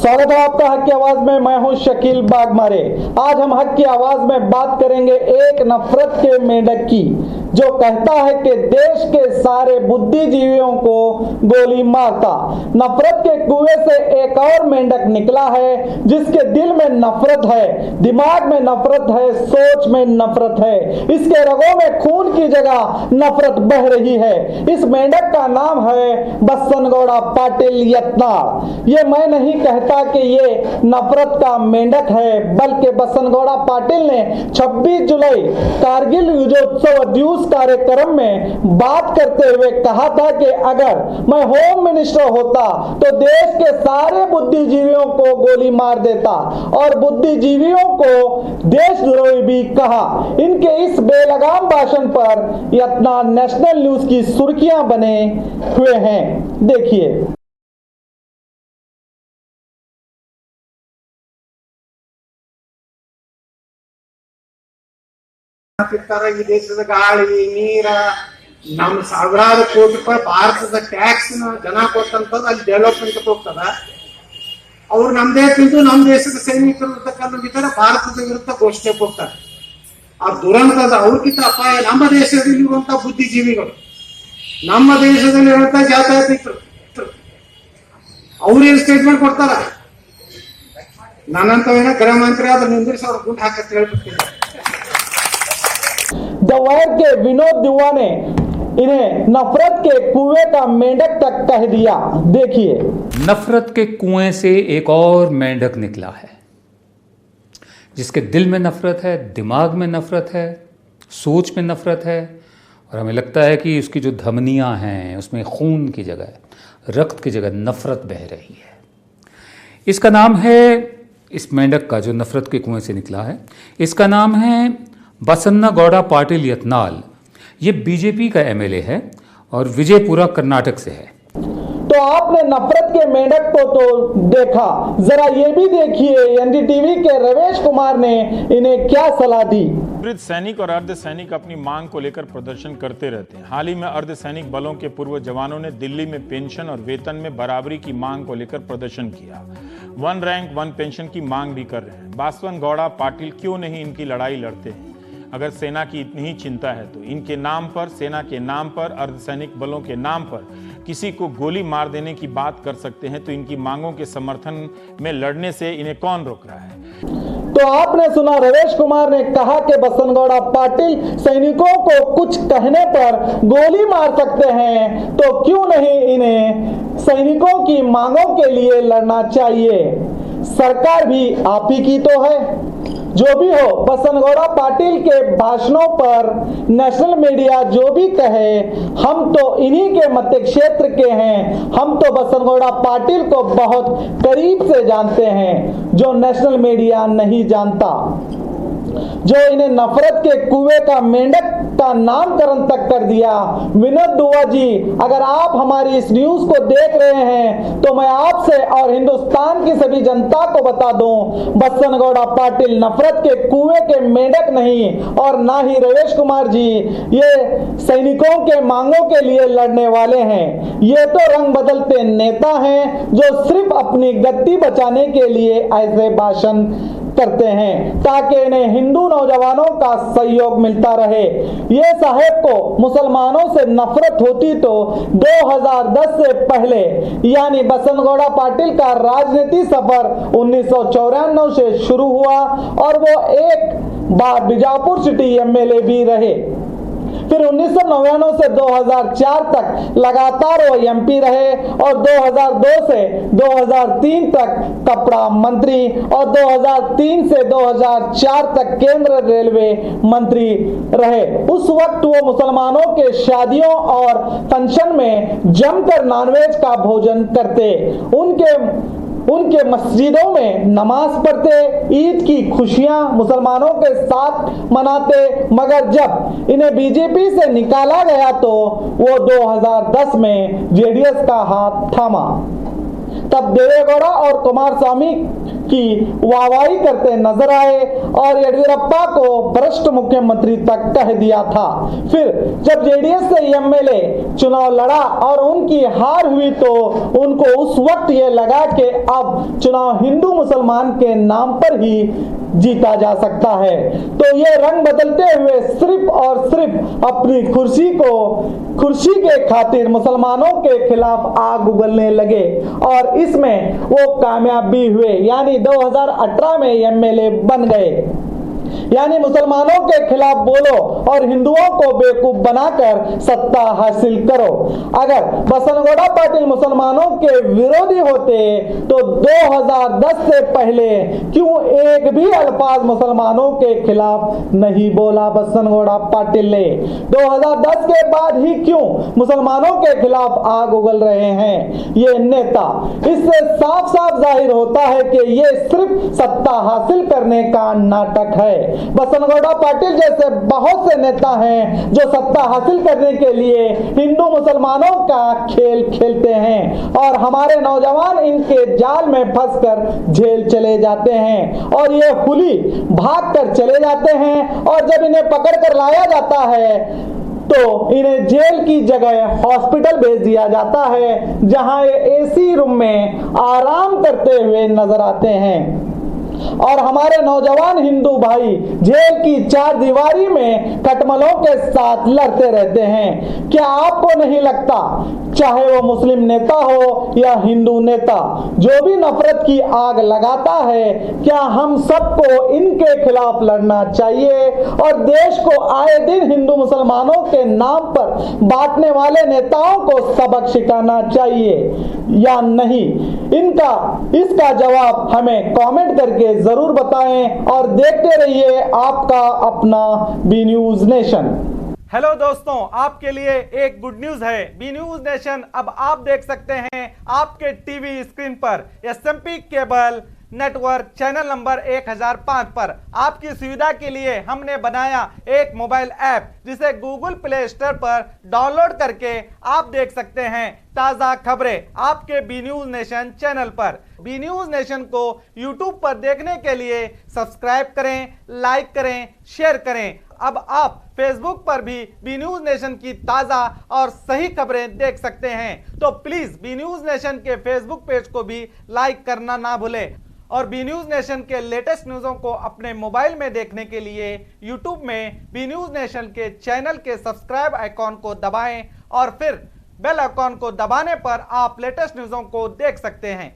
स्वागत है आपका हक की आवाज में। मैं हूं शकील बागमारे। आज हम हक की आवाज में बात करेंगे एक नफरत के मेंढक की, जो कहता है कि देश के सारे बुद्धिजीवियों को गोली मारता। नफरत के कुएं से एक और मेंढक निकला है, जिसके दिल में नफरत है, दिमाग में नफरत है, सोच में नफरत है। इसके रगों में खून की जगह नफरत बह रही है। इस मेंढक का नाम है बसनगौड़ा पाटिल यत्नाल। ये मैं नहीं कहता कि ये नफरत का मेंढक है, बल्कि बसनगौड़ा पाटिल ने 26 जुलाई कारगिल युद्धोत्सव दिवस कार्यक्रम में बात करते हुए कहा था कि अगर मैं होम मिनिस्टर होता तो देश के सारे बुद्धिजीवियों को गोली मार देता, और बुद्धिजीवियों को देशद्रोही भी कहा। इनके इस बेलगाम भाषण पर यत्नाल नेशनल न्यूज की सुर्खियां बने हुए हैं। देखिए। ಈ ದೇಶದ ಗಾಳಿ ನೀರ ನಮ್ಮ ಸಾವಿರಾರು ಕೋಟಿ ರೂಪಾಯಿ ಭಾರತದ ಟ್ಯಾಕ್ಸ್ ಜನ ಕೊಟ್ಟಂತದ್ದು ಅಲ್ಲಿ ಡೆವಲಪ್ಮೆಂಟ್ ಹೋಗ್ತದ. ಅವ್ರು ನಮ್ದೇ ತಿಂದು ನಮ್ಮ ದೇಶದ ಸೈನಿಕರು ಇರ್ತಕ್ಕಂಥ ಭಾರತದ ವಿರುದ್ಧ ಘೋಷಣೆ ಕೊಡ್ತಾರೆ. ಆ ದುರಂತದ ಅವ್ರಿಗಿಂತ ಅಪಾಯ ನಮ್ಮ ದೇಶದಲ್ಲಿರುವಂತ ಬುದ್ಧಿಜೀವಿಗಳು, ನಮ್ಮ ದೇಶದಲ್ಲಿರುವಂತ ಜಾತ್ಯತೀತರು ಅವ್ರೇನು ಸ್ಟೇಟ್ಮೆಂಟ್ ಕೊಡ್ತಾರ. ನನ್ನಂತವೇನ ಗೃಹ ಮಂತ್ರಿ ಆದ್ರೆ ನಿಂದಿರಿಸಿ ಅವ್ರ ಗುಂಡು ಹಾಕತ್ ಹೇಳ್ಬಿಡ್ತೀನಿ. दवार के विनोद दुआ ने इन्हें नफरत के कुएं का मेंढक तक कह दिया। देखिए। नफरत के कुएं से एक और मेंढक निकला है, जिसके दिल में नफरत है, दिमाग में नफरत है, सोच में नफरत है, और हमें लगता है कि उसकी जो धमनियां हैं उसमें खून की जगह, रक्त की जगह नफरत बह रही है। इसका नाम है, इस मेंढक का जो नफरत के कुएं से निकला है, इसका नाम है बसन्नागौड़ा पाटिल यत्नाल। ये बीजेपी का एमएलए है और विजयपुरा कर्नाटक से है। तो आपने नफरत के मेंढक को तो देखा, जरा ये भी देखिए एनडीटीवी के रवेश कुमार ने इन्हें क्या सलाह दी। वृद्ध सैनिक और अर्धसैनिक अपनी मांग को लेकर प्रदर्शन करते रहते हैं। हाल ही में अर्धसैनिक बलों के पूर्व जवानों ने दिल्ली में पेंशन और वेतन में बराबरी की मांग को लेकर प्रदर्शन किया। 1 रैंक 1 पेंशन की मांग भी कर रहे हैं। बसनगौड़ा पाटिल क्यों नहीं इनकी लड़ाई लड़ते हैं? अगर सेना की इतनी ही चिंता है तो इनके नाम पर, सेना के नाम पर, अर्धसैनिक बलों के नाम पर किसी को गोली मार देने की बात कर सकते हैं, तो इनकी मांगों के समर्थन में लड़ने से इन्हें कौन रोक रहा है? तो आपने सुना, रवेश कुमार ने कहा कि बसनगौड़ा पाटिल सैनिकों को कुछ कहने पर गोली मार सकते हैं, तो क्यों नहीं इन्हें सैनिकों की मांगों के लिए लड़ना चाहिए। सरकार भी आप ही की तो है। जो भी हो, बसनगौड़ा पाटिल के भाषणों पर नेशनल मीडिया जो भी कहे, हम तो इन्हीं के मत क्षेत्र के हैं। हम तो बसनगौड़ा पाटिल को बहुत करीब से जानते हैं, जो नेशनल मीडिया नहीं जानता, जो इन्हें नफरत के कुएं का मेंढक का नामकरण तक कर दिया। विनोद दुआ जी, अगर आप हमारी इस न्यूज को देख रहे हैं तो मैं आपसे और हिंदुस्तान की सभी जनता को बता दूं, बसनगौड़ा पाटिल नफरत के कुएं के मेंढक नहीं, और ना ही रवेश कुमार जी ये सैनिकों के मांगों के लिए लड़ने वाले हैं। ये तो रंग बदलते नेता हैं, जो सिर्फ अपनी गद्दी बचाने के लिए ऐसे भाषण करते हैं ताकि इन्हें हिंदू नौजवानों का सहयोग मिलता रहे। ये साहेब को मुसलमानों से नफरत होती तो 2010 से पहले, यानी बसनगौड़ा पाटिल का राजनीति सफर 1994 से शुरू हुआ, और वो एक बार बीजापुर सिटी एमएलए भी रहे। फिर 1999 से 2004 तक लगातार वो एमपी रहे, और 2002 से 2003 तक कपड़ा मंत्री, और 2003 से 2004 तक केंद्र रेलवे मंत्री रहे। उस वक्त वो मुसलमानों के शादियों और फंक्शन में जमकर नॉनवेज का भोजन करते, उनके मस्जिदों में नमाज पढ़ते, ईद की खुशियां मुसलमानों के साथ मनाते। मगर जब इन्हें बीजेपी से निकाला गया तो वो 2010 में जेडीएस का हाथ थामा। तब देवेगौड़ा और कुमारस्वामी की वाहवाही करते नजर आए और येडियुरप्पा को भ्रष्ट मुख्यमंत्री तक कह दिया था। फिर जब जेडीएस से एमएलए चुनाव लड़ा और उनकी हार हुई तो उनको उस वक्त ये लगा कि अब चुनाव हिंदू मुसलमान के नाम पर ही जीता जा सकता है। तो ये रंग बदलते हुए सिर्फ और सिर्फ अपनी कुर्सी के खातिर मुसलमानों के खिलाफ आग उगलने लगे और इसमें वो कामयाब भी हुए, यानी 2018 में एमएलए बन गए। यानी मुसलमानों के खिलाफ बोलो और हिंदुओं को बेवकूफ बनाकर सत्ता हासिल करो। अगर बसनगौड़ा पाटिल मुसलमानों के विरोधी होते तो 2010 से पहले क्यों एक भी अल्फाज मुसलमानों के खिलाफ नहीं बोला बसनगौड़ा पाटिल ने? 2010 के बाद ही क्यों मुसलमानों के खिलाफ आग उगल रहे हैं ये नेता? इससे साफ साफ जाहिर होता है कि ये सिर्फ सत्ता हासिल करने का नाटक है। बसनगौड़ा पाटिल जैसे बहुत से नेता हैं जो सत्ता हासिल करने के लिए हिंदू मुसलमानों का खेल खेलते हैं और हमारे नौजवान इनके जाल में फंसकर जेल चले जाते हैं और ये हुली भाग कर चले जाते हैं और जब इन्हें पकड़ कर लाया जाता है तो इन्हें जेल की जगह हॉस्पिटल भेज दिया जाता है जहां ये एसी रूम में आराम करते हुए नजर आते हैं और हमारे नौजवान हिंदू भाई जेल की चार दीवारी में खटमलों के साथ लड़ते रहते हैं। क्या आपको नहीं लगता चाहे वो मुस्लिम नेता हो या हिंदू नेता, जो भी नफरत की आग लगाता है, क्या हम सबको इनके खिलाफ लड़ना चाहिए और देश को आए दिन हिंदू मुसलमानों के नाम पर बांटने वाले नेताओं को सबक सिखाना चाहिए या नहीं? इसका जवाब हमें कमेंट करके जरूर बताएं और देखते रहिए आपका अपना बी न्यूज नेशन। हेलो दोस्तों, आपके लिए एक गुड न्यूज है। बी न्यूज नेशन अब आप देख सकते हैं आपके टीवी स्क्रीन पर SMP cable network channel number 1005 पर। आपकी सुविधा के लिए हमने बनाया एक मोबाइल ऐप जिसे गूगल प्ले स्टोर पर डाउनलोड करके आप देख सकते हैं ताज़ा खबरें आपके बी न्यूज नेशन चैनल पर। बी न्यूज नेशन को यूट्यूब पर देखने के लिए सब्सक्राइब करें, लाइक करें, शेयर करें। अब आप फेसबुक पर भी बी न्यूज नेशन की ताज़ा और सही खबरें देख सकते हैं। तो प्लीज़ बी न्यूज नेशन के फेसबुक पेज को भी लाइक करना ना भूलें और बी न्यूज नेशन के लेटेस्ट न्यूज़ों को अपने मोबाइल में देखने के लिए यूट्यूब में बी न्यूज नेशन के चैनल के सब्सक्राइब आइकॉन को दबाएं और फिर बेल आइकॉन को दबाने पर आप लेटेस्ट न्यूज़ों को देख सकते हैं।